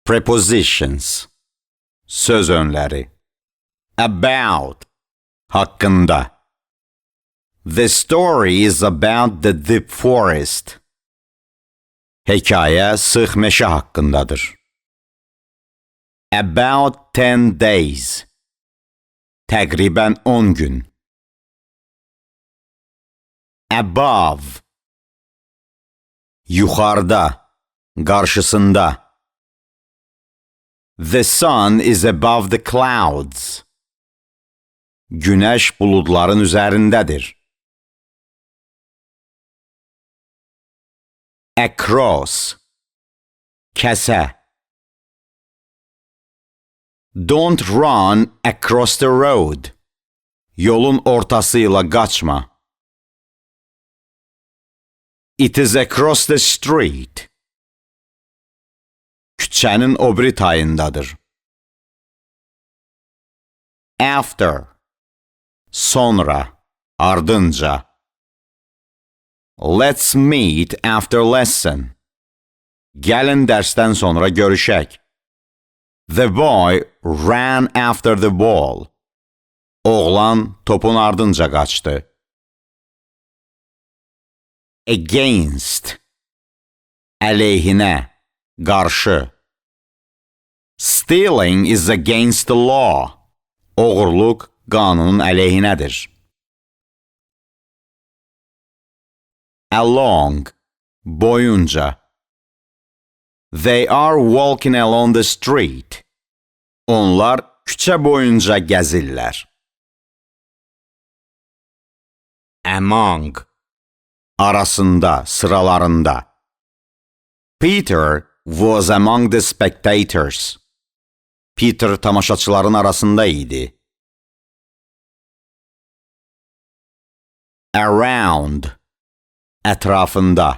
Prepositions. Söz önləri. About. Hakkında. The story is about the deep forest. Hekayə sıx meşə haqqındadır. About 10 days. Təqribən 10 gün. Above. Yuxarıda, qarşısında. The sun is above the clouds. Günəş buludların üzərindədir. Across. Kəsə. Don't run across the road. Yolun ortasıyla qaçma. It is across the street. Küçənin o biri tayındadır. After. Sonra, ardınca. Let's meet after lesson. Gəlin dərsdən sonra görüşək. The boy ran after the ball. Oğlan topun ardınca qaçdı. Against. Əleyhinə, qarşı. Stealing is against the law. Oğurluq qanunun əleyhinədir. Along. Boyunca. They are walking along the street. Onlar küçə boyunca gəzirlər. Among. Arasında, sıralarında. Peter was among the spectators. Peter tamaşaçıların arasında idi. Around. Ətrafında.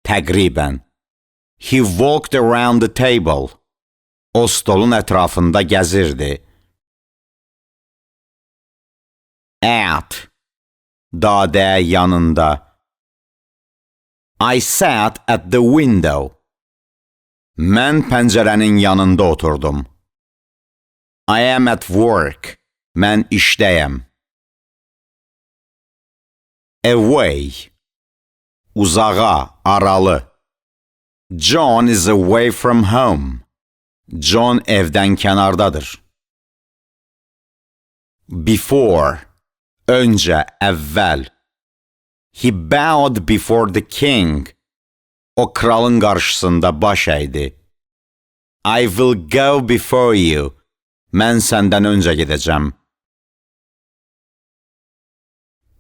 Təqribən. He walked around the table. O stolun ətrafında gəzirdi. At. Dadə yanında. I sat at the window. Mən pəncərənin yanında oturdum. I am at work. Mən işdəyəm. Away. Uzağa, aralı. John is away from home. John evdən kənardadır. Before. Öncə, əvvəl. He bowed before the king. O kralın qarşısında baş əydi. I will go before you. Mən səndən öncə gedəcəm.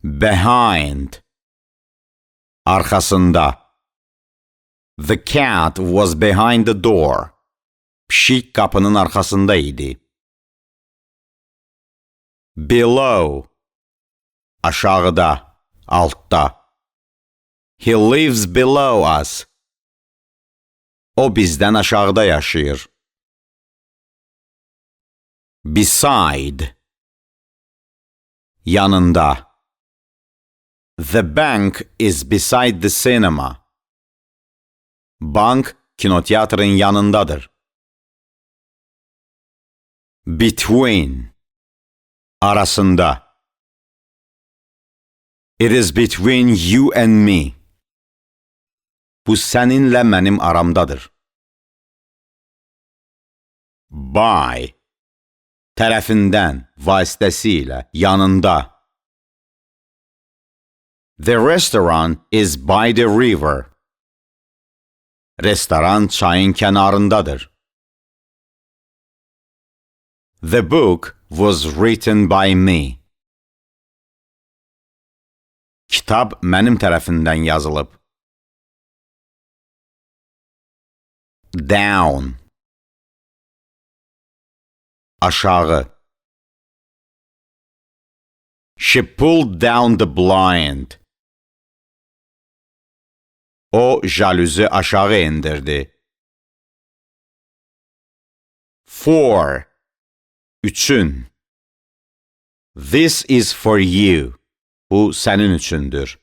Behind. Arxasında. The cat was behind the door. Pişik qapının arxasında idi. Below. Aşağıda, altda. He lives below us. O bizdən aşağıda yaşayır. Beside. Yanında. The bank is beside the cinema. Bank kinoteatrın yanındadır. Between. Arasında. It is between you and me. Bu səninlə mənim aramdadır. By. Tərəfindən, vasitəsilə, yanında. The restaurant is by the river. Restoran çayın kənarındadır. The book was written by me. Kitab mənim tərəfimdən yazılıb. Down. Aşağı. She pulled down the blind. O jalüzü aşağı indirdi. For. Üçün. This is for you. Bu sənin üçündür.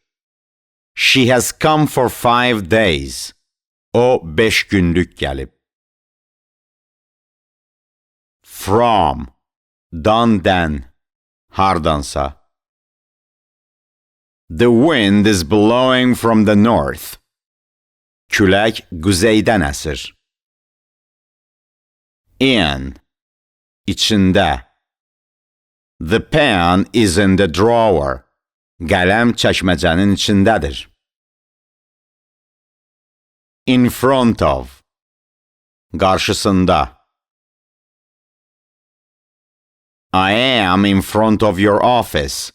She has come for 5 days. O 5 günlük gəlib. From, dan, hardansa. The wind is blowing from the north. Külək quzeydən əsir. In, içində. The pen is in the drawer. Qələm çəkməcənin içindədir. In front of, qarşısında. I am in front of your office.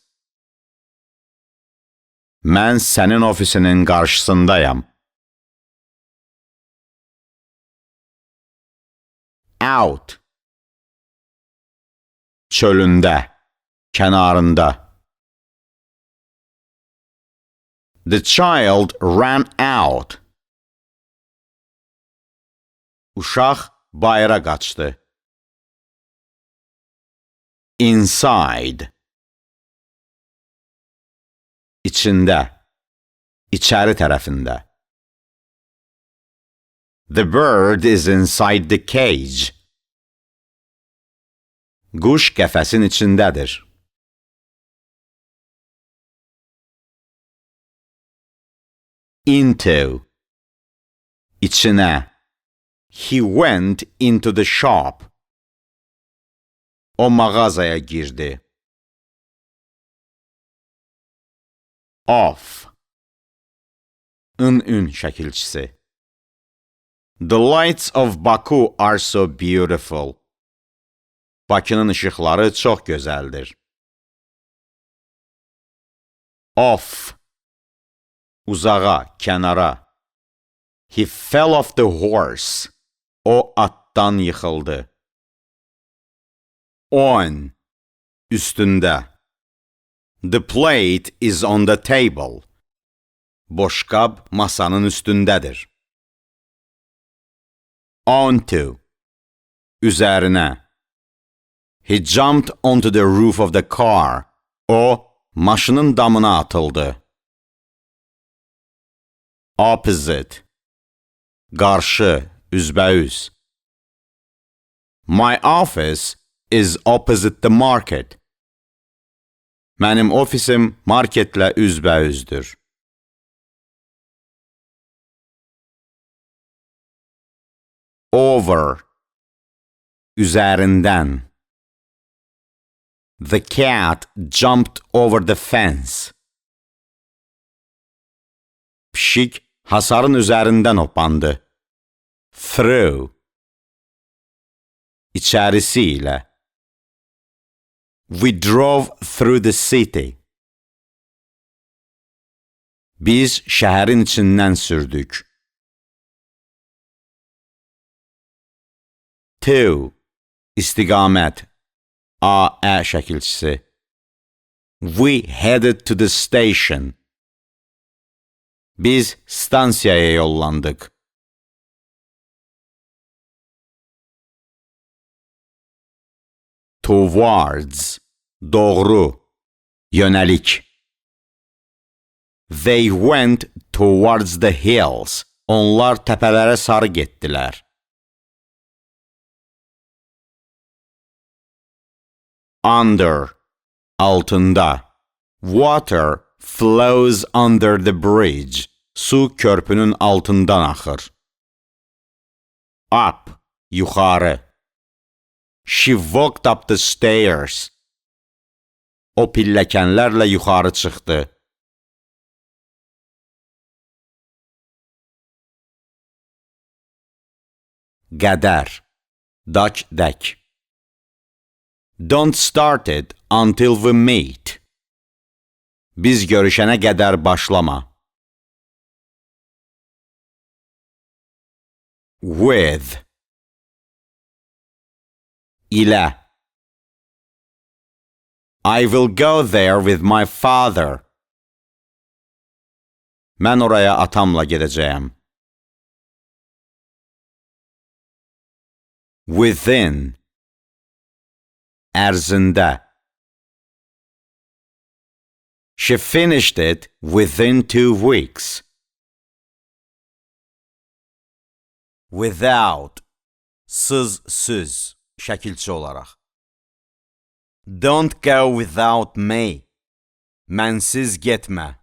Mən sənin ofisinin qarşısındayam. Out, çölündə, kənarında. The child ran out. Uşaq bayıra qaçdı. Inside, içində, içəri tərəfində. The bird is inside the cage. Quş qəfəsin içindədir. Into, içinə. He went into the shop. O mağazaya girdi. Off, ın şəkilçisi. The lights of Baku are so beautiful. Bakının işıqları çox gözəldir. Off, uzağa, kənara. He fell off the horse. O atdan yıxıldı. On, üstündə. The plate is on the table. Boşqab masanın üstündədir. Onto, üzərinə. He jumped onto the roof of the car. O, maşının damına atıldı. Opposite, qarşı, üzbəüz. My office is opposite the market. Mənim ofisim marketlə üzbəüzdür. Over, üzərindən. The cat jumped over the fence. Pişik hasarın üzərindən hoppandı. Through, içərisi ilə. We drove through the city. Biz şəhərin içindən sürdük. To, istiqamət. A şəkilçisi. We headed to the station. Biz stansiyaya yollandıq. Towards, doğru, yönəlik. They went towards the hills. Onlar təpələrə sarı getdilər. Under, altında. Water flows under the bridge. Su körpünün altından axır. Up, yuxarı. She walked up the stairs. O pilləkənlərlə yuxarı çıxdı. Qədər, dək. Don't start it until we meet. Biz görüşənə qədər başlama. With, ilə. I will go there with my father. Mən oraya atamla gedəcəyəm. Within, ərzində. She finished it within 2 weeks. Without, sız. şəkilçi olaraq. Don't go without me. Mənsiz getmə.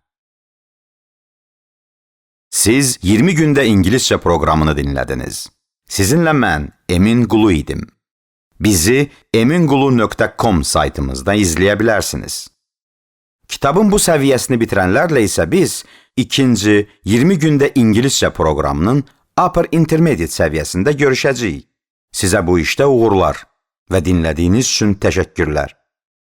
Siz 20 gündə ingiliscə proqramını dinlədiniz. Sizinlə mən Emin Qulu idim. Bizi eminqulu.com saytımızda izləyə bilərsiniz. Kitabın bu səviyyəsini bitirənlərlə isə biz ikinci 20 gündə ingiliscə proqramının Upper Intermediate səviyyəsində görüşəcəyik. Sizə bu işdə uğurlar və dinlədiyiniz üçün təşəkkürlər.